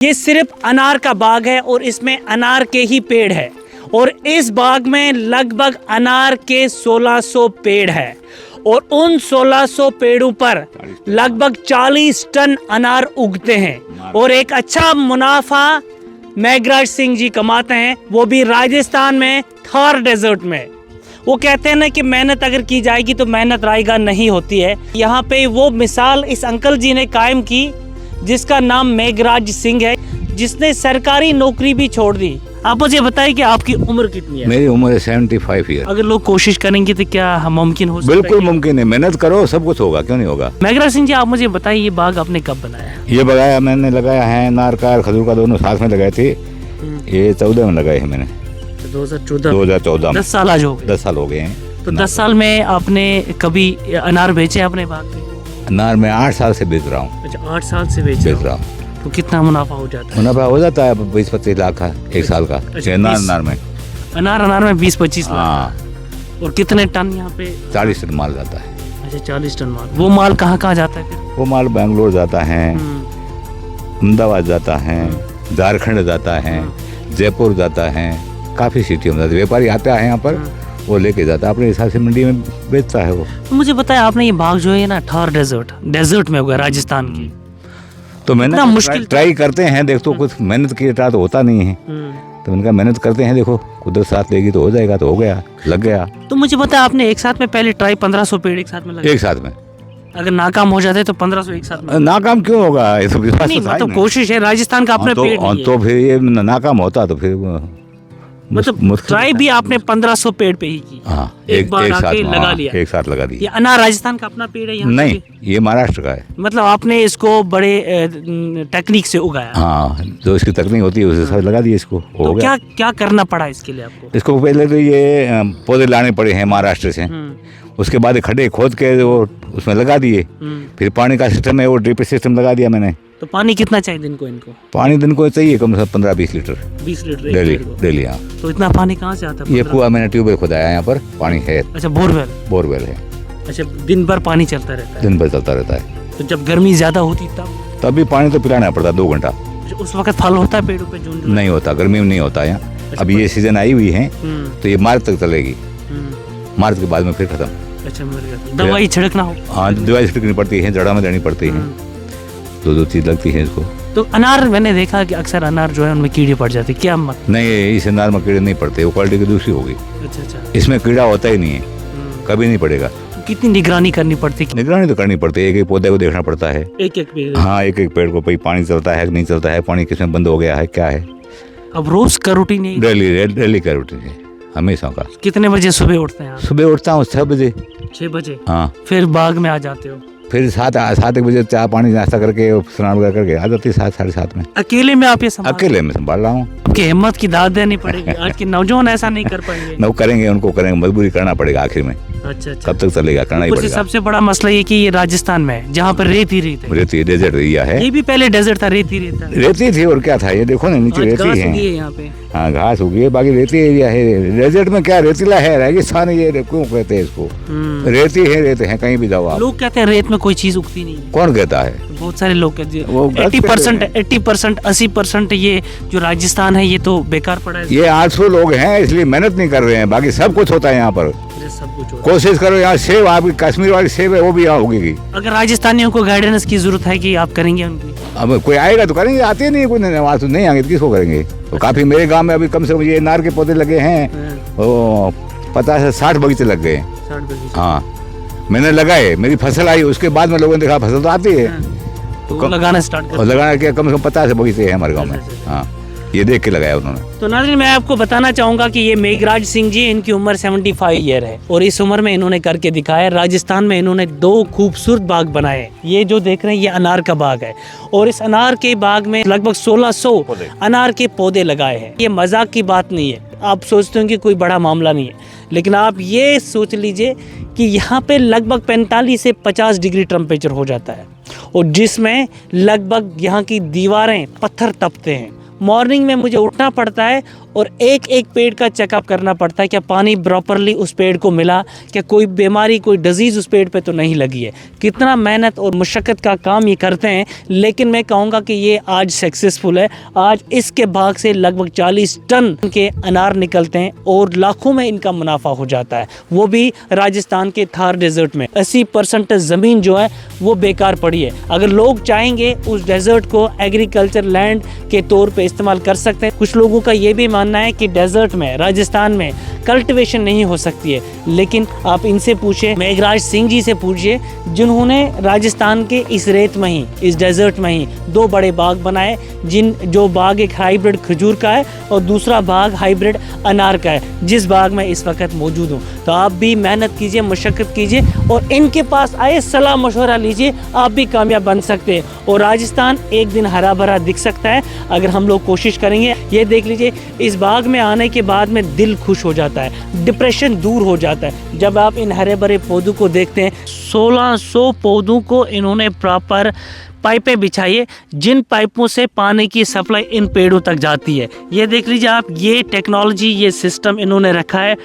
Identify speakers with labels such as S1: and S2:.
S1: ये सिर्फ अनार का बाग है और इसमें अनार के ही पेड़ है और इस बाग में लगभग अनार के 1600 पेड़ है और उन 1600 पेड़ों पर लगभग 40 टन अनार उगते हैं और एक अच्छा मुनाफा मेघराज सिंह जी कमाते हैं, वो भी राजस्थान में थार डेजर्ट में। वो कहते हैं ना कि मेहनत अगर की जाएगी तो मेहनत रायगा नहीं होती है। यहाँ पे वो मिसाल इस अंकल जी ने कायम की जिसका नाम मेघराज सिंह है, जिसने सरकारी नौकरी भी छोड़ दी। आप मुझे बताइए कि आपकी उम्र कितनी है?
S2: मेरी उम्र है 75 ईयर।
S1: अगर लोग कोशिश करेंगे तो क्या मुमकिन हो सकता है?
S2: बिल्कुल मुमकिन है, मेहनत करो सब कुछ होगा, क्यों नहीं होगा।
S1: मेघराज सिंह जी, आप मुझे बताइए ये बाग आपने कब बनाया?
S2: ये लगाया मैंने, लगाया है अनार का और खजूर का दोनों साथ में लगाए थे। ये 14 में लगाए हैं मैंने, 2014 में।
S1: 10 साल आज हो गए।
S2: 10 साल हो गए हैं।
S1: तो 10 साल में आपने कभी अनार बेचे अपने बाग में?
S2: अनार में 8 साल से बेच रहा हूँ।
S1: अच्छा, 8 साल से बेच
S2: रहा हूँ।
S1: तो कितना मुनाफा हो जाता है?
S2: मुनाफा हो जाता है 20-25 लाख का एक साल का।
S1: अच्छा,
S2: अनार में
S1: 20-25 लाख।
S2: हाँ।
S1: और कितने टन यहाँ पे?
S2: 40 टन माल जाता है।
S1: अच्छा, 40 टन माल। वो माल कहाँ कहाँ जाता है फिर?
S2: वो माल बेंगलोर जाता है, अहमदाबाद जाता है, झारखंड जाता है, जयपुर जाता है, काफ़ी सिटियों में जाता है। व्यापारी आता है यहाँ पर, वो लेके जाता है अपने हिसाब से, मंडी में बेचता है वो।
S1: तो मुझे बताया आपने ये बाग जो है ना थार डेजर्ट में होगा राजस्थान की,
S2: तो मैंने
S1: मुश्किल
S2: ट्राई करते हैं, देख तो कुछ मेहनत की तो होता नहीं है, तो उनका मेहनत करते हैं, देखो कुदरत साथ लेगी तो हो जाएगा, तो हो गया, लग गया।
S1: तो मुझे बताया आपने एक साथ में पहले ट्राई 1500 पेड़ एक साथ में लगाए?
S2: एक साथ में।
S1: अगर नाकाम हो जाते तो 1500 एक साथ में?
S2: नाकाम क्यों होगा, ये तो विश्वास
S1: नहीं,
S2: तो
S1: मतलब कोशिश है, राजस्थान का अपने पेड़ नहीं है।
S2: तो फिर ये नाकाम होता तो फिर
S1: मतलब ट्राई भी आपने 1500 पेड़ पे ही की?
S2: हाँ,
S1: एक बार आके लगा लिया?
S2: एक साथ लगा दिया।
S1: ये अनार राजस्थान का अपना पेड़ है यहाँ?
S2: नहीं, ये महाराष्ट्र का है।
S1: मतलब आपने इसको बड़े टेक्निक से उगाया?
S2: हाँ, जो इसकी तकनीक होती है उस हिसाब से लगा दिया इसको, हो
S1: तो
S2: गया।
S1: क्या करना पड़ा इसके लिए आपको?
S2: इसको पहले तो ये पौधे लाने पड़े हैं महाराष्ट्र से, उसके बाद खड्डे खोद के वो उसमें लगा दिए, फिर पानी का सिस्टम है, वो ड्रिप सिस्टम लगा दिया मैंने।
S1: तो पानी कितना चाहिए दिन को इनको?
S2: पानी दिन को चाहिए कम से कम 15-20 लीटर।
S1: 20 litre
S2: daily. हाँ।
S1: तो इतना पानी कहाँ से आता है?
S2: ये कुआं मैंने ट्यूबवेल खुदाया है, यहाँ पर पानी है।
S1: अच्छा, बोरवेल
S2: है।
S1: अच्छा, दिन भर पानी चलता रहता है?
S2: दिन भर चलता रहता है।
S1: तो जब गर्मी ज्यादा होती तब
S2: भी पानी तो पिलाना पड़ता 2 घंटा।
S1: उस वक्त फल होता है पेड़ों पे? जून
S2: नहीं होता, गर्मी में नहीं होता यहाँ। अभी ये सीजन आई हुई है तो ये मार्च तक चलेगी, मार्च के बाद में फिर खत्म।
S1: अच्छा, दवाई छिड़कना हो?
S2: हाँ, दवाई छिड़कनी पड़ती है, जड़ा में देनी पड़ती है, 2 चीज लगती है इसको।
S1: तो अनार मैंने देखा कि अक्सर अनार जो है उनमें कीड़े पड़ जाते, क्या मत?
S2: नहीं, इस अनार में कीड़े नहीं पड़ते, वो क्वालिटी की दूसरी होगी।
S1: अच्छा।
S2: इसमें कीड़ा होता ही नहीं है, कभी नहीं पड़ेगा।
S1: तो कितनी निगरानी करनी पड़ती?
S2: निगरानी तो करनी पड़ती है, एक पौधे को देखना पड़ता है,
S1: एक पेड़।
S2: हाँ, एक पेड़ को पानी चलता है कि नहीं चलता है, पानी किसमें बंद हो गया है, क्या है।
S1: अब रोज का रूटीन है?
S2: डेली का रूटीन है, हमेशा का।
S1: कितने बजे सुबह उठते हैं आप?
S2: सुबह उठता हूँ 6 बजे।
S1: 6 बजे?
S2: हाँ।
S1: फिर बाग में आ जाते हो?
S2: फिर 7-1 बजे चाय पानी नाश्ता करके स्नान वगैरह करके आ जाती है 7-7:30 में।
S1: अकेले में आप ये संभाल?
S2: अकेले में संभाल रहा हूँ।
S1: आपकी हिम्मत की दाद देनी पड़ेगी, आज के नौजवान ऐसा नहीं कर पाएंगे।
S2: न करेंगे, उनको करेंगे, मजबूरी करना पड़ेगा आखिर में।
S1: अच्छा।
S2: कब तक चलेगा, करना ही पड़ेगा।
S1: सबसे बड़ा मसला ये कि ये राजस्थान में है जहाँ पर रेत ही रेत है।
S2: रेती डेजर्ट एरिया है।
S1: ये भी पहले डेजर्ट था, रेत ही रेत था।
S2: रेती थी और क्या था, ये देखो ना नीचे रेती है
S1: यहाँ पे।
S2: हाँ, घास उगी है, बाकी रेती एरिया है। डेजर्ट में क्या रेतीला है, रेगिस्तान ये क्यों कहते हैं इसको? रेती है, रेत है, कहीं भी जाओ आप।
S1: लोग कहते हैं रेत में कोई चीज उगती नहीं है।
S2: कौन कहता है?
S1: बहुत सारे लोग कहते हैं
S2: 80%,
S1: 80% ये जो राजस्थान है ये तो बेकार पड़ा है।
S2: ये 800 लोग हैं इसलिए मेहनत नहीं कर रहे हैं, बाकी सब कुछ होता है यहाँ पर।
S1: सब कुछ
S2: कोशिश करो, यहाँ सेब, आपकी कश्मीर वाली सेब है वो भी यहाँ होगी।
S1: अगर राजस्थानियों को गाइडेंस की जरूरत है कि आप करेंगे उनकी? अब
S2: कोई आएगा तो करेंगे, आते नहीं, कोई नहीं आएंगे तो किसको करेंगे। तो काफी मेरे गांव में अभी कम से कम ये अनार के पौधे लगे हैं, वो 50 से 60 बगीचे लग गए। हाँ, मैंने लगाए, मेरी फसल आई, उसके बाद में लोगों ने देखा फसल तो आती है,
S1: तो लगाना स्टार्ट कर।
S2: लगाना क्या, कम से कम 50 बगीचे हैं हमारे गाँव में। हाँ, ये देख के लगाया उन्होंने।
S1: तो नाज़रीन, मैं आपको बताना चाहूँगा कि ये मेघराज सिंह जी, इनकी उम्र 75 ईयर है और इस उम्र में इन्होंने करके दिखाया। राजस्थान में इन्होंने 2 खूबसूरत बाग बनाए। ये जो देख रहे हैं ये अनार का बाग है और इस अनार के बाग में लगभग 1600 अनार के पौधे लगाए हैं। ये मजाक की बात नहीं है, आप सोचते हो कि कोई बड़ा मामला नहीं है, लेकिन आप ये सोच लीजिए कि यहाँ पे लगभग 45 से 50 डिग्री टेम्परेचर हो जाता है और जिसमें लगभग यहाँ की दीवारें पत्थर तपते हैं, मॉर्निंग में मुझे उठना पड़ता है और एक एक पेड़ का चेकअप करना पड़ता है, क्या पानी प्रॉपरली उस पेड़ को मिला, क्या कोई बीमारी कोई डिजीज़ उस पेड़ पे तो नहीं लगी है। कितना मेहनत और मुशक्क़त का काम ये करते हैं, लेकिन मैं कहूँगा कि ये आज सक्सेसफुल है। आज इसके बाग से लगभग 40 टन के अनार निकलते हैं और लाखों में इनका मुनाफा हो जाता है, वो भी राजस्थान के थार डेजर्ट में। 80% ज़मीन जो है वो बेकार पड़ी है। अगर लोग चाहेंगे उस डेजर्ट को एग्रीकल्चर लैंड के तौर पे इस्तेमाल कर सकते हैं। कुछ लोगों का ये भी मानना है कि डेजर्ट में, राजस्थान में कल्टीवेशन नहीं हो सकती है, लेकिन आप इनसे पूछे, मेघराज सिंह जी से पूछिए, जिन्होंने राजस्थान के इस रेत में ही, इस डेजर्ट में ही 2 बड़े बाग बनाए, जो बाग एक हाइब्रिड खजूर का है और दूसरा बाग हाइब्रिड अनार का है, जिस बाग में इस वक्त मौजूद हूँ। तो आप भी मेहनत कीजिए, मशक्क़त कीजिए और इनके पास आए, सलाह मशवरा लीजिए, आप भी कामयाब बन सकते हैं और राजस्थान एक दिन हरा भरा दिख सकता है अगर हम लोग कोशिश करेंगे। ये देख लीजिए, इस बाग में आने के बाद में दिल खुश हो जाता है, डिप्रेशन दूर हो जाता है जब आप इन हरे भरे पौधों को देखते हैं। 1600 पौधों को इन्होंने प्रॉपर पाइपें बिछाई है, जिन पाइपों से पानी की सप्लाई इन पेड़ों तक जाती है। ये देख लीजिए आप, ये टेक्नोलॉजी, ये सिस्टम इन्होंने रखा है